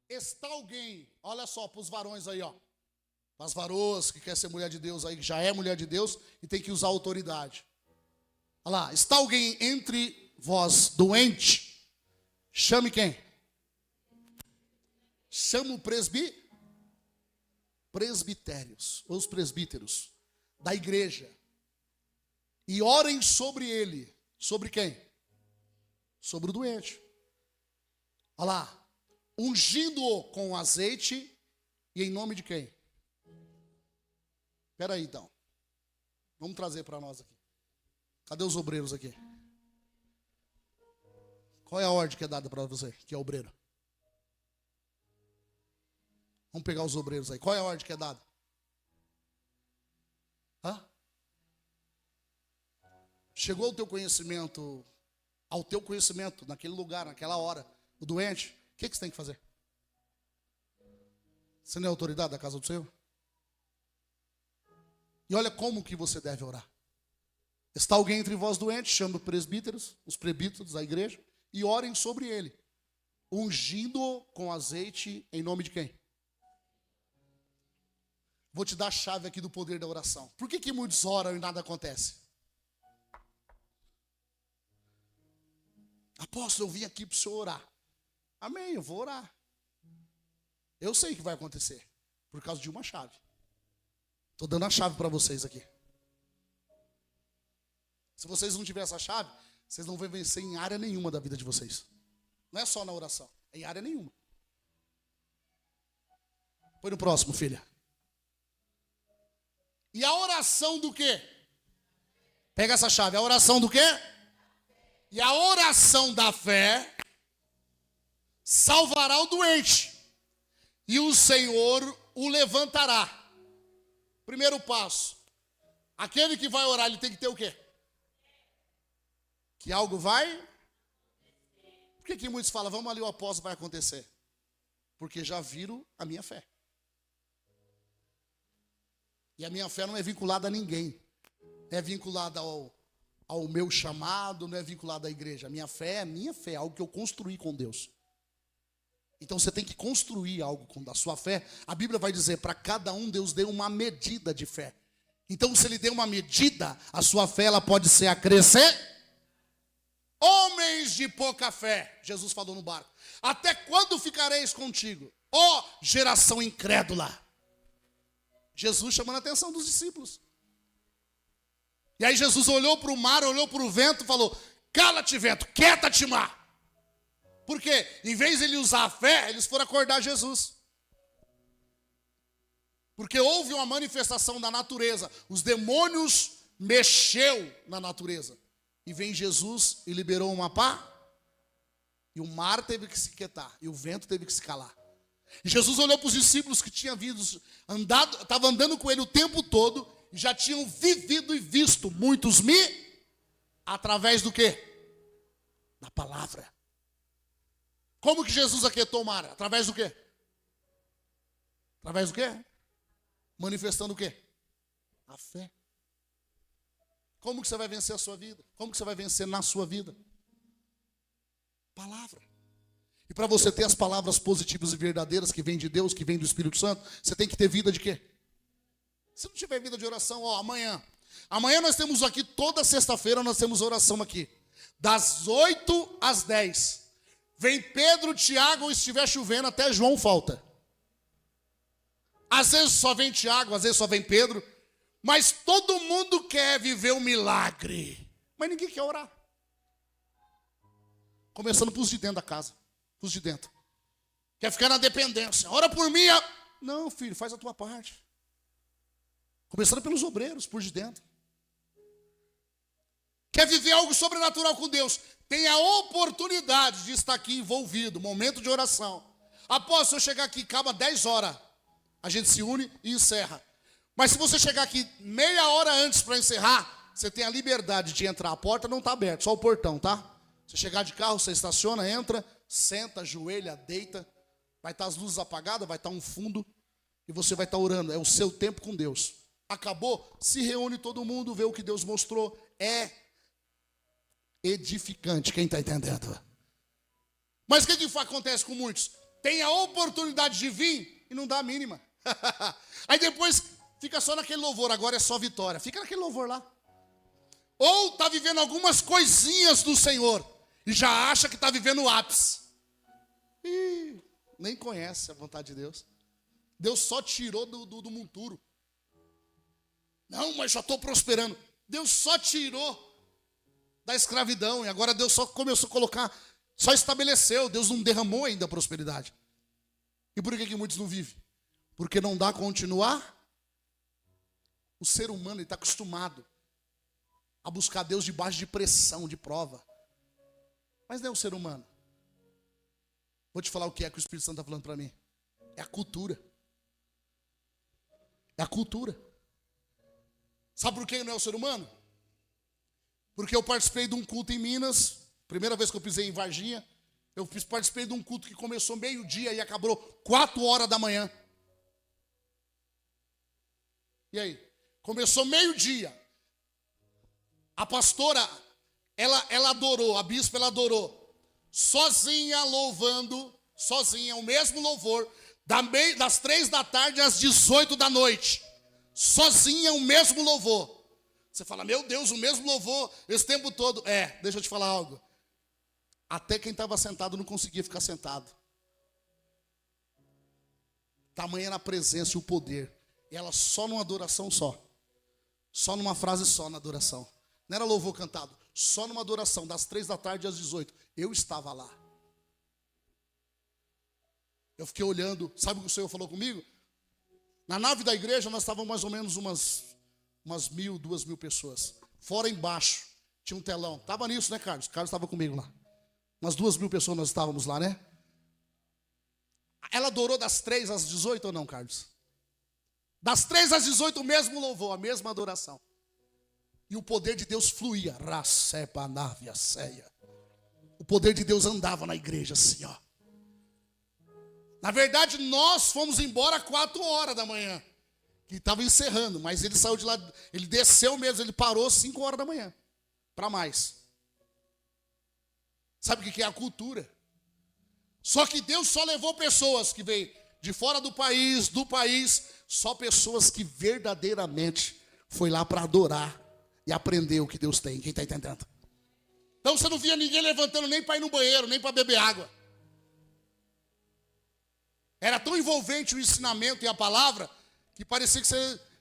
Está alguém, olha só, para os varões aí, ó. Para as varoas que quer ser mulher de Deus aí, que já é mulher de Deus e tem que usar autoridade. Olha lá, está alguém entre vós doente? Chame quem? Chama o presbitérios, os presbíteros da igreja. E orem sobre ele. Sobre quem? Sobre o doente. Olha lá. Ungindo-o com azeite e em nome de quem? Espera aí então. Vamos trazer para nós aqui. Cadê os obreiros aqui? Qual é a ordem que é dada para você, que é obreiro? Vamos pegar os obreiros aí. Qual é a ordem que é dada? Hã? Chegou ao teu conhecimento naquele lugar, naquela hora, o doente, o que você tem que fazer? Você não é autoridade da casa do Senhor? E olha como que você deve orar. Está alguém entre vós doente, chama os presbíteros da igreja, e orem sobre ele, ungindo com azeite em nome de quem? Vou te dar a chave aqui do poder da oração. Por que muitos oram e nada acontece? Apóstolo, eu vim aqui para o senhor orar. Amém, eu vou orar. Eu sei que vai acontecer, por causa de uma chave. Estou dando a chave para vocês aqui. Se vocês não tiverem essa chave, vocês não vão vencer em área nenhuma da vida de vocês. Não é só na oração, é em área nenhuma. Põe no próximo, filha. E a oração do quê? Pega essa chave, a oração do quê? E a oração da fé salvará o doente, e o Senhor o levantará. Primeiro passo. Aquele que vai orar, ele tem que ter o quê? Que algo vai? Por que muitos falam, vamos ali, o apóstolo vai acontecer? Porque já viram a minha fé. E a minha fé não é vinculada a ninguém. Não é vinculada ao meu chamado, não é vinculada à igreja. A minha fé é minha fé, algo que eu construí com Deus. Então você tem que construir algo com a sua fé. A Bíblia vai dizer, para cada um Deus deu uma medida de fé. Então se Ele deu uma medida, a sua fé ela pode ser a crescer. Homens de pouca fé, Jesus falou no barco. Até quando ficareis contigo? Ó geração incrédula. Jesus chamando a atenção dos discípulos. E aí Jesus olhou para o mar, olhou para o vento e falou, cala-te vento, quieta-te mar. Por quê? Em vez de ele usar a fé, eles foram acordar Jesus. Porque houve uma manifestação da natureza. Os demônios mexeu na natureza. E vem Jesus e liberou uma pá. E o mar teve que se quietar. E o vento teve que se calar. E Jesus olhou para os discípulos que tinham estavam andando com ele o tempo todo. E já tinham vivido e visto muitos através do quê? Da palavra. Como que Jesus aquietou o mar? Através do quê? Através do quê? Manifestando o quê? A fé. Como que você vai vencer a sua vida? Como que você vai vencer na sua vida? Palavra. E para você ter as palavras positivas e verdadeiras que vêm de Deus, que vêm do Espírito Santo, você tem que ter vida de quê? Se não tiver vida de oração, amanhã. Amanhã nós temos aqui, toda sexta-feira nós temos oração aqui. Das 8 às 10. Vem Pedro, Tiago, ou estiver chovendo, até João falta. Às vezes só vem Tiago, às vezes só vem Pedro. Mas todo mundo quer viver um milagre. Mas ninguém quer orar. Começando por os de dentro da casa. Os de dentro. Quer ficar na dependência. Ora por mim. Não, filho, faz a tua parte. Começando pelos obreiros, por de dentro. Quer viver algo sobrenatural com Deus? Tem a oportunidade de estar aqui envolvido. Momento de oração. Após eu chegar aqui, acaba 10 horas. A gente se une e encerra. Mas se você chegar aqui meia hora antes para encerrar, você tem a liberdade de entrar. A porta não está aberta, só o portão, tá? Você chegar de carro, você estaciona, entra, senta, ajoelha, deita. Vai estar as luzes apagadas, vai estar um fundo. E você vai estar orando. É o seu tempo com Deus. Acabou, se reúne todo mundo, vê o que Deus mostrou. É edificante, quem está entendendo? Mas o que acontece com muitos? tem a oportunidade de vir e não dá a mínima. Aí depois fica só naquele louvor, agora é só vitória. Fica naquele louvor lá. Ou está vivendo algumas coisinhas do Senhor e já acha que está vivendo o ápice. E nem conhece a vontade de Deus. Deus só tirou do monturo. Não, mas já estou prosperando. Deus só tirou da escravidão. E agora Deus só começou a colocar, só estabeleceu. Deus não derramou ainda a prosperidade. E por que muitos não vivem? Porque não dá a continuar. O ser humano está acostumado a buscar Deus debaixo de pressão, de prova. Mas não é o ser humano. Vou te falar o que é que o Espírito Santo está falando para mim. É a cultura. É a cultura. Sabe por que não é o ser humano? Porque eu participei de um culto em Minas. Primeira vez que eu pisei em Varginha. Eu participei de um culto que começou meio-dia e acabou 4 horas da manhã. E aí? Começou meio-dia. A pastora, ela adorou, a bispa, ela adorou. Sozinha, louvando, sozinha, o mesmo louvor, das 3 da tarde às 18 da noite. Sozinha, o mesmo louvor. Você fala, meu Deus, o mesmo louvor esse tempo todo. Deixa eu te falar algo. Até quem estava sentado não conseguia ficar sentado. Tamanha era a presença e o poder. E ela só numa adoração só. Só numa frase só na adoração. Não era louvor cantado. Só numa adoração, das 3 da tarde às 18. Eu estava lá. Eu fiquei olhando. Sabe o que o Senhor falou comigo? Na nave da igreja nós estávamos mais ou menos umas 1.000, 2.000 pessoas. Fora embaixo tinha um telão. Estava nisso, né, Carlos? O Carlos estava comigo lá. Umas 2.000 pessoas nós estávamos lá, né? Ela adorou das 3 às 18 ou não, Carlos? Das 3 às 18 o mesmo louvor, a mesma adoração. E o poder de Deus fluía. O poder de Deus andava na igreja assim, ó. Na verdade, nós fomos embora 4 horas da manhã. Que estava encerrando, mas ele saiu de lá, ele desceu mesmo, ele parou 5 horas da manhã. Para mais. Sabe o que é a cultura? Só que Deus só levou pessoas que veio de fora do país, só pessoas que verdadeiramente foi lá para adorar e aprender o que Deus tem. Quem está entendendo? Então você não via ninguém levantando nem para ir no banheiro, nem para beber água. Era tão envolvente o ensinamento e a palavra, que parecia que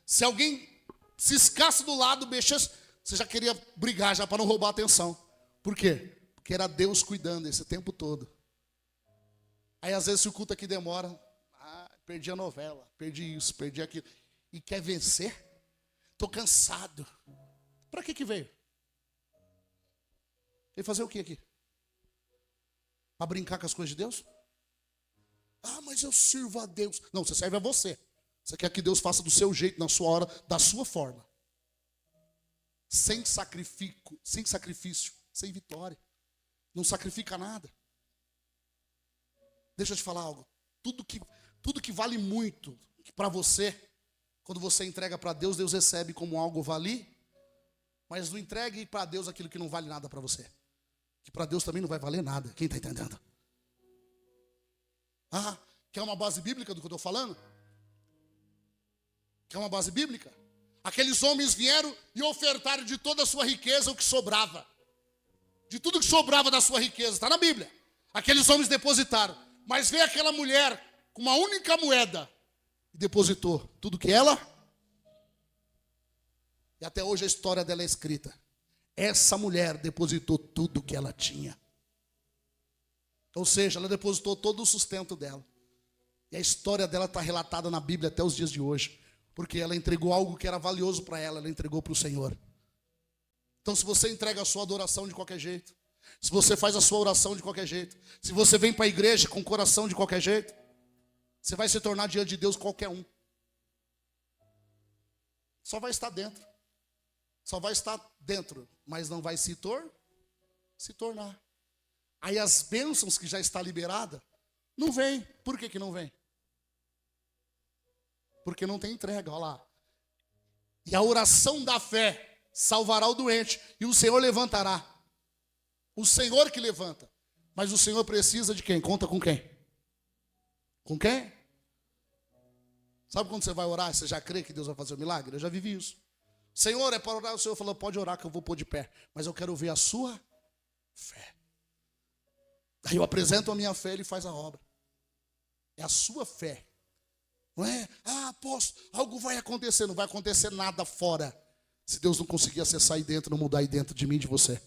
se alguém ciscasse do lado, mexesse, você já queria brigar já para não roubar a atenção. Por quê? Porque era Deus cuidando esse tempo todo. Aí às vezes se o culto aqui demora, perdi a novela, perdi isso, perdi aquilo. E quer vencer? Estou cansado. Para que veio? Veio fazer o que aqui? Para brincar com as coisas de Deus? Mas eu sirvo a Deus. Não, você serve a você. Você quer que Deus faça do seu jeito, na sua hora, da sua forma. Sem sacrifício, sem vitória. Não sacrifica nada. Deixa eu te falar algo. Tudo que vale muito para você, quando você entrega para Deus, Deus recebe como algo vale. Mas não entregue para Deus aquilo que não vale nada para você. Que para Deus também não vai valer nada. Quem está entendendo? Quer uma base bíblica do que eu estou falando? Quer uma base bíblica? Aqueles homens vieram e ofertaram de toda a sua riqueza o que sobrava. De tudo que sobrava da sua riqueza. Está na Bíblia. Aqueles homens depositaram. Mas veio aquela mulher com uma única moeda e depositou tudo que ela. E até hoje a história dela é escrita. Essa mulher depositou tudo que ela tinha. Ou seja, ela depositou todo o sustento dela. E a história dela está relatada na Bíblia até os dias de hoje. Porque ela entregou algo que era valioso para ela, ela entregou para o Senhor. Então se você entrega a sua adoração de qualquer jeito, se você faz a sua oração de qualquer jeito, se você vem para a igreja com o coração de qualquer jeito, você vai se tornar diante de Deus qualquer um. Só vai estar dentro. Só vai estar dentro, mas não vai se tornar. Aí as bênçãos que já está liberada, não vem. Por que não vem? Porque não tem entrega, olha lá. E a oração da fé salvará o doente, e o Senhor levantará. O Senhor que levanta. Mas o Senhor precisa de quem? Conta com quem? Com quem? Sabe quando você vai orar, você já crê que Deus vai fazer o milagre? Eu já vivi isso. Senhor, é para orar, o Senhor falou, pode orar que eu vou pôr de pé. Mas eu quero ver a sua fé. Aí eu apresento a minha fé e ele faz a obra. É a sua fé. Não é? Apóstolo, algo vai acontecer. Não vai acontecer nada fora. Se Deus não conseguir acessar aí dentro, não mudar aí dentro de mim e de você.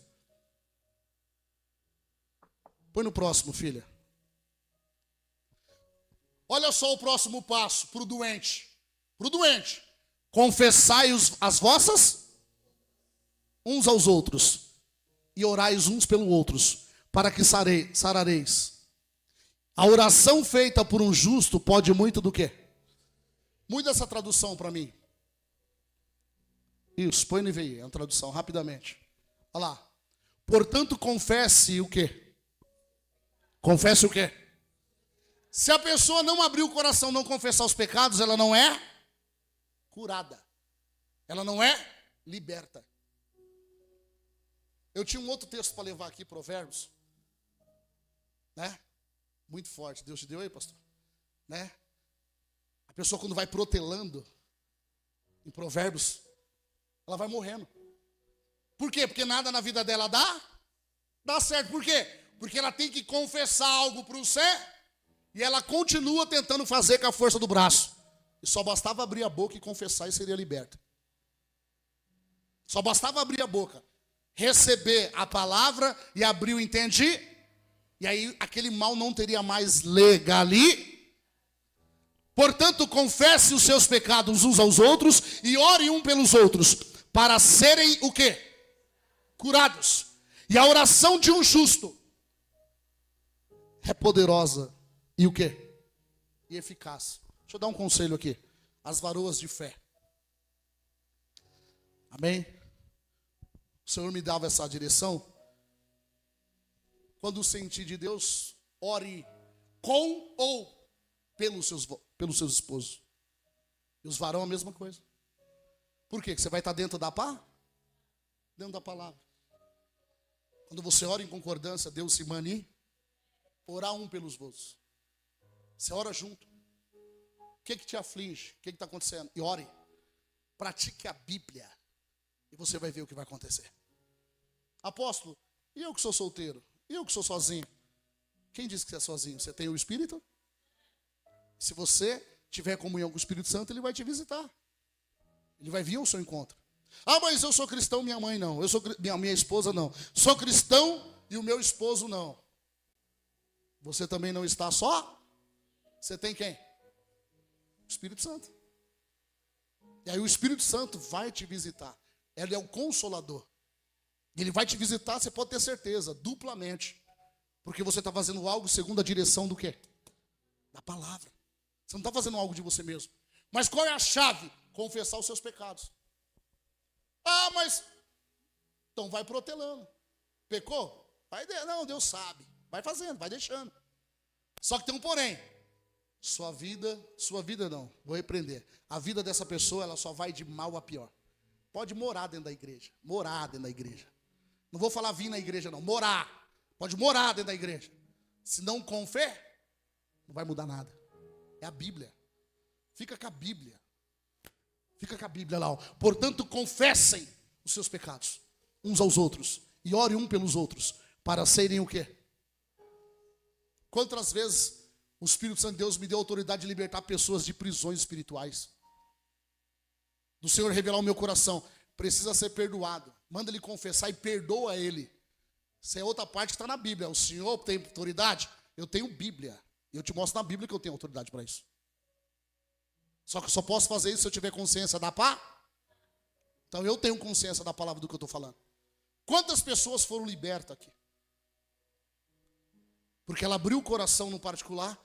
Põe no próximo, filha. Olha só o próximo passo para o doente. Para o doente. Confessai as vossas uns aos outros. E orais uns pelos outros. Para que sarareis. A oração feita por um justo pode muito do quê? Muda essa tradução para mim. Isso, põe no NVI, é uma tradução, rapidamente. Olha lá. Portanto, confesse o quê? Confesse o quê? Se a pessoa não abrir o coração, não confessar os pecados, ela não é curada. Ela não é liberta. Eu tinha um outro texto para levar aqui, Provérbios. Né? Muito forte. Deus te deu aí, pastor? Né? A pessoa quando vai protelando em Provérbios, ela vai morrendo. Por quê? Porque nada na vida dela dá certo. Por quê? Porque ela tem que confessar algo para o ser e ela continua tentando fazer com a força do braço. E só bastava abrir a boca e confessar e seria liberta. Só bastava abrir a boca, receber a palavra e abrir o entendi. E aí aquele mal não teria mais legali. Portanto, confesse os seus pecados uns aos outros e ore um pelos outros, para serem o quê? Curados. E a oração de um justo é poderosa e o quê? E eficaz. Deixa eu dar um conselho aqui. As varoas de fé. Amém? O Senhor me dava essa direção. Quando sentir de Deus, ore com ou pelos seus esposos. E os varão a mesma coisa. Por quê? Que você vai estar dentro da dentro da palavra. Quando você ora em concordância, Deus se mani. Orar um pelos outros. Você ora junto. O que te aflige? O que está acontecendo? E ore. Pratique a Bíblia. E você vai ver o que vai acontecer. Apóstolo, e eu que sou solteiro? E eu que sou sozinho? Quem disse que você é sozinho? Você tem o Espírito? Se você tiver comunhão com o Espírito Santo, ele vai te visitar. Ele vai vir ao seu encontro. Ah, mas eu sou cristão, minha mãe não. Minha esposa não. Sou cristão e o meu esposo não. Você também não está só? Você tem quem? O Espírito Santo. E aí o Espírito Santo vai te visitar. Ele é o consolador. Ele vai te visitar, você pode ter certeza, duplamente. Porque você está fazendo algo segundo a direção do quê? Da palavra. Você não está fazendo algo de você mesmo. Mas qual é a chave? Confessar os seus pecados. Ah, mas... Então vai protelando. Pecou? Não, Deus sabe. Vai fazendo, vai deixando. Só que tem um porém. Sua vida não, vou repreender. A vida dessa pessoa, ela só vai de mal a pior. Pode morar dentro da igreja. Morar dentro da igreja. Não vou falar vir na igreja não, morar. Pode morar dentro da igreja. Se não com fé, não vai mudar nada. É a Bíblia. Fica com a Bíblia. Fica com a Bíblia lá. Ó. Portanto, confessem os seus pecados uns aos outros. E orem um pelos outros. Para serem o quê? Quantas vezes o Espírito Santo de Deus me deu autoridade de libertar pessoas de prisões espirituais. Do Senhor revelar o meu coração. Precisa ser perdoado. Manda ele confessar e perdoa ele. Isso é outra parte que está na Bíblia. O Senhor tem autoridade? Eu tenho Bíblia. E eu te mostro na Bíblia que eu tenho autoridade para isso. Só que eu só posso fazer isso se eu tiver consciência da pá. Então eu tenho consciência da palavra do que eu estou falando. Quantas pessoas foram libertas aqui? Porque ela abriu o coração no particular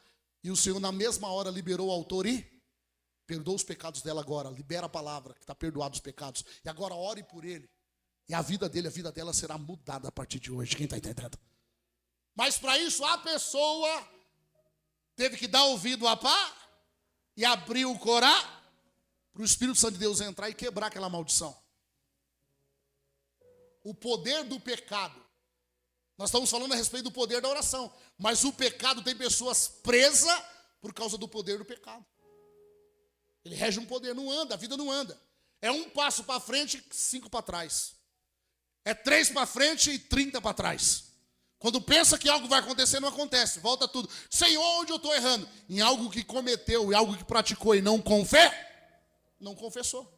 e o Senhor na mesma hora liberou o autor e perdoa os pecados dela agora. Libera a palavra que está perdoado os pecados. E agora ore por ele. E a vida dele, a vida dela será mudada a partir de hoje. Quem está entendendo? Mas para isso a pessoa teve que dar ouvido a pá e abrir o corá para o Espírito Santo de Deus entrar e quebrar aquela maldição. O poder do pecado. Nós estamos falando a respeito do poder da oração. Mas o pecado tem pessoas presas Por causa do poder do pecado. Ele rege um poder, não anda, a vida não anda. É 1 passo para frente e 5 para trás. É 3 para frente e 30 para trás. Quando pensa que algo vai acontecer, não acontece. Volta tudo. Senhor, onde eu estou errando? Em algo que cometeu, em algo que praticou e não confessou.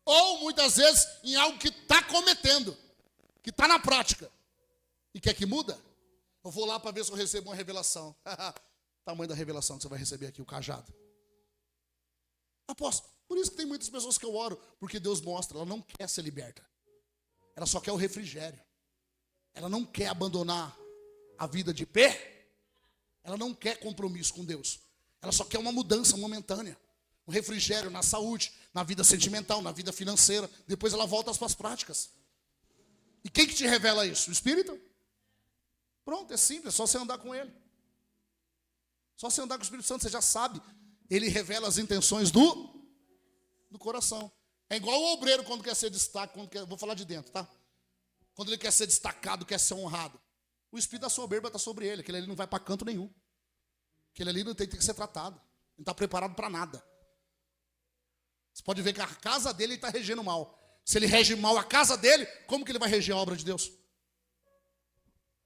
Ou, muitas vezes, em algo que está cometendo, que está na prática. E quer que muda? Eu vou lá para ver se eu recebo uma revelação. Tamanho da revelação que você vai receber aqui, o cajado. Apóstolo, por isso que tem muitas pessoas que eu oro, porque Deus mostra, ela não quer ser liberta. Ela só quer o refrigério. Ela não quer abandonar a vida de pé. Ela não quer compromisso com Deus. Ela só quer uma mudança momentânea. Um refrigério na saúde, na vida sentimental, na vida financeira. Depois ela volta às suas práticas. E quem que te revela isso? O Espírito? Pronto, é simples, é só você andar com Ele. Só você andar com o Espírito Santo, você já sabe. Ele revela as intenções do coração. É igual o obreiro quando quer ser destaque, vou falar de dentro, tá? Quando ele quer ser destacado, quer ser honrado. O espírito da soberba está sobre ele. Aquele ali não vai para canto nenhum. Aquele ali não tem que ser tratado. Não está preparado para nada. Você pode ver que a casa dele está regendo mal. Se ele rege mal a casa dele, como que ele vai reger a obra de Deus?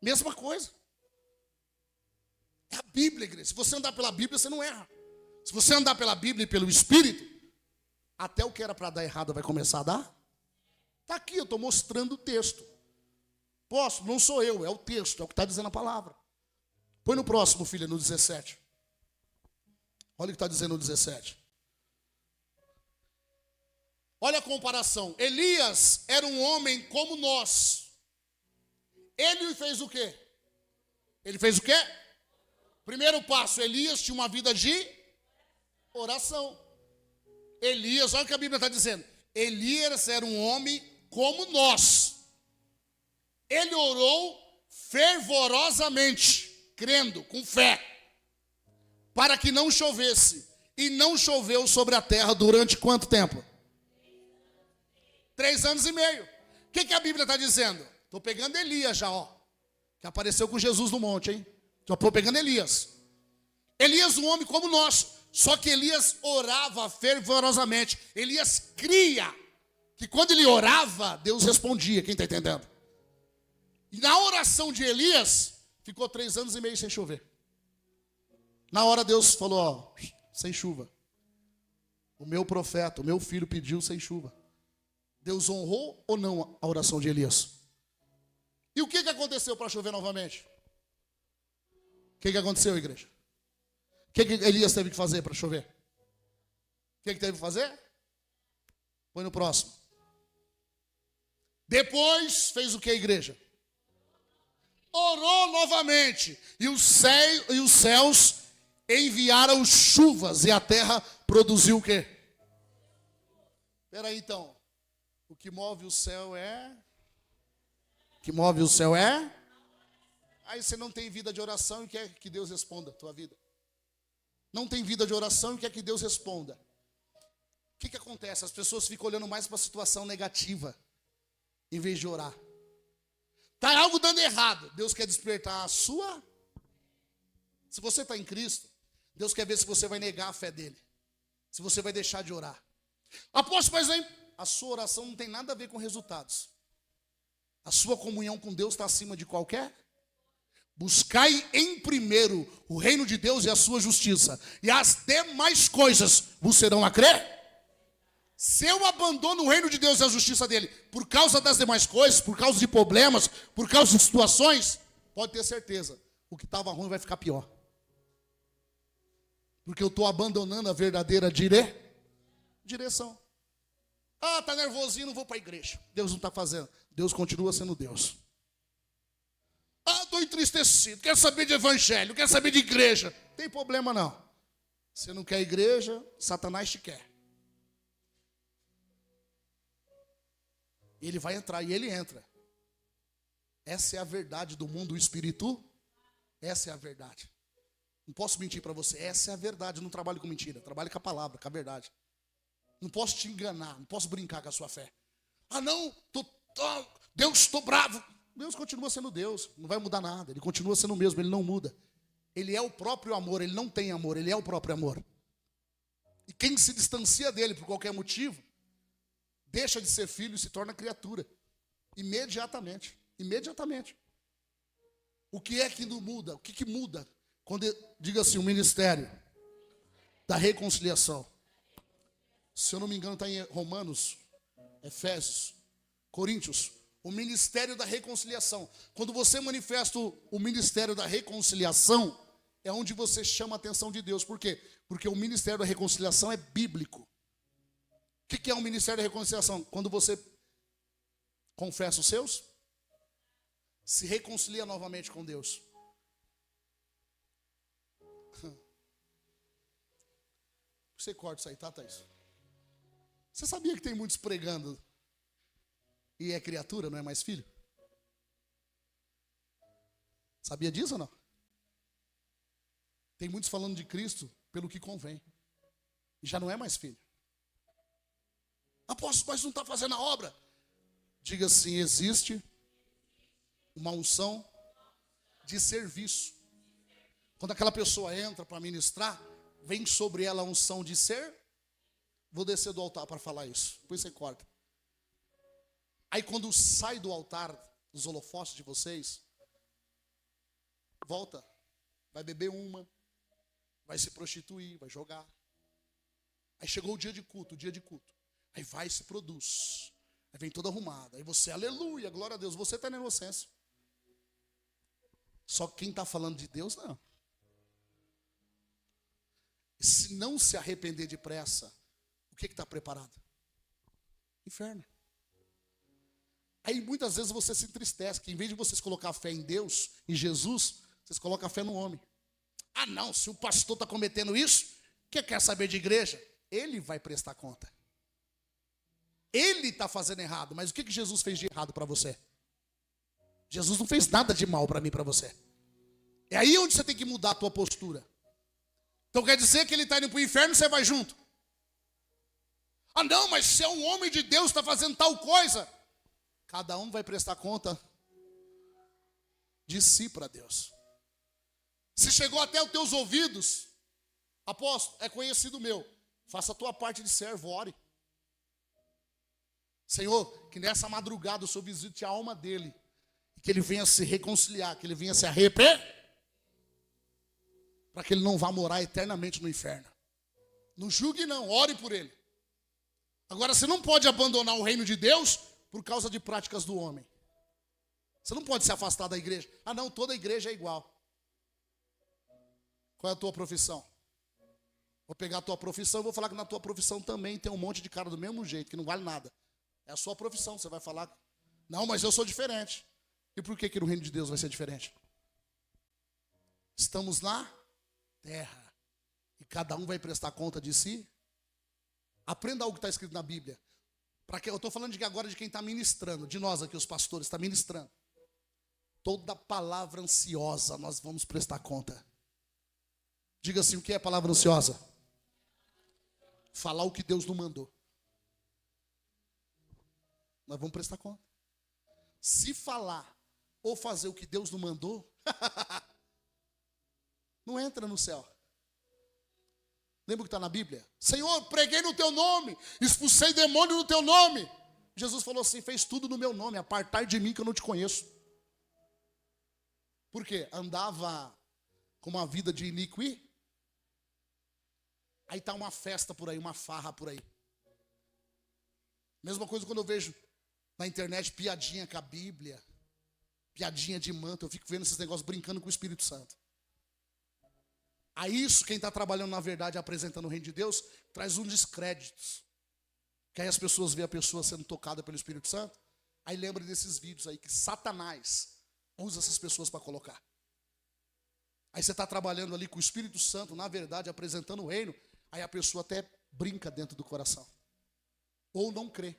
Mesma coisa. É a Bíblia, igreja. Se você andar pela Bíblia, você não erra. Se você andar pela Bíblia e pelo Espírito, até o que era para dar errado vai começar a dar. Está aqui, eu estou mostrando o texto. Posso? Não sou eu, é o texto, é o que está dizendo a palavra. Põe no próximo, filha, no 17. Olha o que está dizendo no 17. Olha a comparação. Elias era um homem como nós. Ele fez o quê? Ele fez o quê? Primeiro passo, Elias tinha uma vida de oração. Elias, olha o que a Bíblia está dizendo. Elias era um homem como nós. Ele orou fervorosamente, crendo, com fé, para que não chovesse. E não choveu sobre a terra durante quanto tempo? 3 anos e meio. O que a Bíblia está dizendo? Estou pegando Elias já, ó. Que apareceu com Jesus no monte, hein? Estou pegando Elias. Elias, um homem como nós. Só que Elias orava fervorosamente. Elias cria que quando ele orava, Deus respondia. Quem está entendendo? E na oração de Elias, ficou 3 anos e meio sem chover. Na hora Deus falou, ó, sem chuva. O meu profeta, o meu filho pediu sem chuva. Deus honrou ou não a oração de Elias? E o que aconteceu para chover novamente? O que aconteceu, igreja? O que Elias teve que fazer para chover? O que teve que fazer? Põe no próximo. Depois fez o que, igreja? Orou novamente. E os céus enviaram chuvas. E a terra produziu o quê? Espera aí então. O que move o céu é... O que move o céu é... Aí você não tem vida de oração e quer que Deus responda a tua vida. Não tem vida de oração e quer que Deus responda. O que acontece? As pessoas ficam olhando mais para a situação negativa, em vez de orar. Está algo dando errado. Deus quer despertar a sua... Se você está em Cristo, Deus quer ver se você vai negar a fé dele. Se você vai deixar de orar. Apóstolo, mas a sua oração não tem nada a ver com resultados. A sua comunhão com Deus está acima de qualquer... Buscai em primeiro o reino de Deus e a sua justiça, e as demais coisas vos serão a crer. Se eu abandono o reino de Deus e a justiça dele por causa das demais coisas, por causa de problemas, por causa de situações, pode ter certeza, o que estava ruim vai ficar pior. Porque eu estou abandonando a verdadeira direção. Ah, está nervosinho, não vou para a igreja. Deus não está fazendo. Deus continua sendo Deus. Ah, estou entristecido, quero saber de evangelho, quero saber de igreja. Não tem problema não. Você não quer igreja, Satanás te quer. Ele vai entrar e ele entra. Essa é a verdade do mundo espírito. Essa é a verdade. Não posso mentir para você, essa é a verdade. Eu não trabalho com mentira, trabalho com a palavra, com a verdade. Não posso te enganar, não posso brincar com a sua fé. Ah não, Deus, estou bravo. Deus continua sendo Deus, não vai mudar nada, Ele continua sendo o mesmo, Ele não muda. Ele é o próprio amor, ele não tem amor, ele é o próprio amor. E quem se distancia dele por qualquer motivo, deixa de ser filho e se torna criatura. Imediatamente. Imediatamente. O que é que não muda? O que muda? Quando, diga assim, o ministério da reconciliação. Se eu não me engano, está em Romanos, Efésios, Coríntios. O ministério da reconciliação. Quando você manifesta o ministério da reconciliação, é onde você chama a atenção de Deus. Por quê? Porque o ministério da reconciliação é bíblico. O que é o ministério da reconciliação? Quando você confessa os seus, se reconcilia novamente com Deus. Você corta isso aí, tá, Thaís? Você sabia que tem muitos pregando e é criatura, não é mais filho? Sabia disso ou não? Tem muitos falando de Cristo pelo que convém. E já não é mais filho. Apóstolo, mas não está fazendo a obra. Diga assim, existe uma unção de serviço. Quando aquela pessoa entra para ministrar, vem sobre ela a unção de ser. Vou descer do altar para falar isso. Depois você corta. Aí quando sai do altar, dos holofotes de vocês, volta. Vai beber uma. Vai se prostituir, vai jogar. Aí chegou o dia de culto, Aí vai e se produz. Aí vem todo arrumado. Aí você, aleluia, glória a Deus. Você está na inocência. Só que quem está falando de Deus, não. E se não se arrepender depressa, o que está preparado? Inferno. Aí muitas vezes você se entristece, que em vez de vocês colocar a fé em Deus, em Jesus, vocês colocam a fé no homem. Ah não, se o pastor está cometendo isso, que quer saber de igreja? Ele vai prestar conta. Ele está fazendo errado, mas o que Jesus fez de errado para você? Jesus não fez nada de mal para mim e para você. É aí onde você tem que mudar a tua postura. Então quer dizer que ele está indo para o inferno e você vai junto? Ah não, mas se é um homem de Deus, está fazendo tal coisa. Cada um vai prestar conta de si para Deus. Se chegou até os teus ouvidos, apóstolo, é conhecido meu. Faça a tua parte de servo, ore. Senhor, que nessa madrugada o Senhor visite a alma dele. E que ele venha se reconciliar, que ele venha se arrepender. Para que ele não vá morar eternamente no inferno. Não julgue não, ore por ele. Agora você não pode abandonar o reino de Deus por causa de práticas do homem. Você não pode se afastar da igreja. Ah não, toda igreja é igual. Qual é a tua profissão? Vou pegar a tua profissão e vou falar que na tua profissão também tem um monte de cara do mesmo jeito, que não vale nada. É a sua profissão, você vai falar. Não, mas eu sou diferente. E por que no reino de Deus vai ser diferente? Estamos na terra. E cada um vai prestar conta de si. Aprenda algo que está escrito na Bíblia. Eu estou falando agora de quem está ministrando, de nós aqui, os pastores, está ministrando. Toda palavra ansiosa nós vamos prestar conta. Diga assim, o que é palavra ansiosa? Falar o que Deus não mandou. Nós vamos prestar conta. Se falar ou fazer o que Deus não mandou, não entra no céu. Lembra o que está na Bíblia? Senhor, preguei no teu nome, expulsei demônio no teu nome. Jesus falou assim, fez tudo no meu nome, apartai de mim que eu não te conheço. Por quê? Andava com uma vida de iniqui. Aí está uma festa por aí, uma farra por aí. Mesma coisa quando eu vejo na internet piadinha com a Bíblia, piadinha de manto, eu fico vendo esses negócios brincando com o Espírito Santo. A isso, quem está trabalhando na verdade, apresentando o reino de Deus, traz um descréditos. Que aí as pessoas veem a pessoa sendo tocada pelo Espírito Santo, aí lembra desses vídeos aí que Satanás usa essas pessoas para colocar. Aí você está trabalhando ali com o Espírito Santo, na verdade, apresentando o reino, aí a pessoa até brinca dentro do coração. Ou não crê.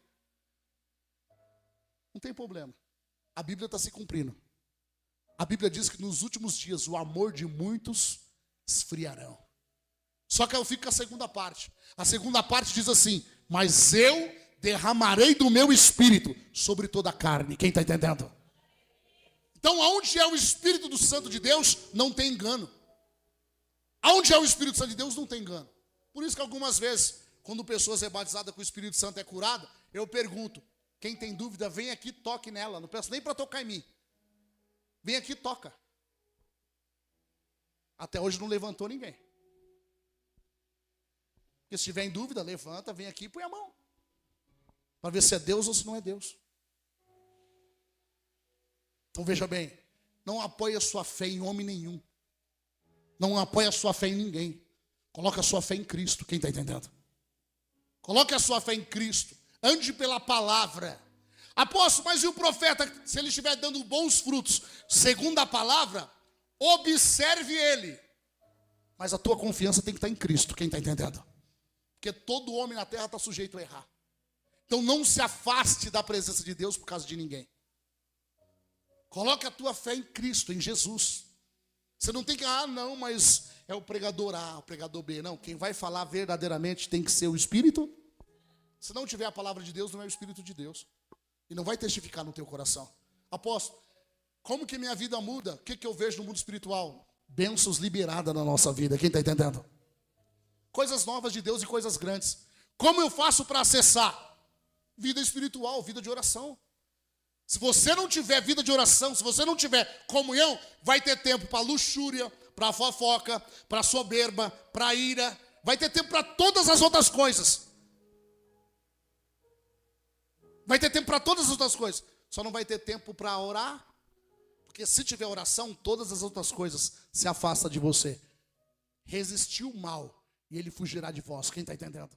Não tem problema. A Bíblia está se cumprindo. A Bíblia diz que nos últimos dias o amor de muitos esfriarão. Só que eu fico com a segunda parte. A segunda parte diz assim, mas eu derramarei do meu espírito sobre toda a carne. Quem está entendendo? Então, aonde é o Espírito do Santo de Deus, não tem engano. Aonde é o Espírito Santo de Deus, não tem engano. Por isso que algumas vezes, quando pessoas é batizadas com o Espírito Santo é curada, eu pergunto, quem tem dúvida, vem aqui, toque nela. Não peço nem para tocar em mim. Vem aqui, toca. Até hoje não levantou ninguém. Porque se tiver em dúvida, levanta, vem aqui e põe a mão. Para ver se é Deus ou se não é Deus. Então veja bem, não apoie a sua fé em homem nenhum. Não apoie a sua fé em ninguém. Coloque a sua fé em Cristo, quem está entendendo? Coloque a sua fé em Cristo. Ande pela palavra. Apóstolo, mas e o profeta, se ele estiver dando bons frutos, segundo a palavra, observe ele. Mas a tua confiança tem que estar em Cristo, quem está entendendo? Porque todo homem na terra está sujeito a errar. Então não se afaste da presença de Deus por causa de ninguém. Coloque a tua fé em Cristo, em Jesus. Você não tem que, não, mas é o pregador A, o pregador B. Não, quem vai falar verdadeiramente tem que ser o Espírito. Se não tiver a palavra de Deus, não é o Espírito de Deus. E não vai testificar no teu coração. Apóstolo, como que minha vida muda? O que eu vejo no mundo espiritual? Bênçãos liberadas na nossa vida. Quem está entendendo? Coisas novas de Deus e coisas grandes. Como eu faço para acessar? Vida espiritual, vida de oração. Se você não tiver vida de oração, se você não tiver comunhão, vai ter tempo para luxúria, para fofoca, para soberba, para ira. Vai ter tempo para todas as outras coisas. Vai ter tempo para todas as outras coisas. Só não vai ter tempo para orar. Porque se tiver oração, todas as outras coisas se afastam de você. Resistir o mal e ele fugirá de vós. Quem está entendendo?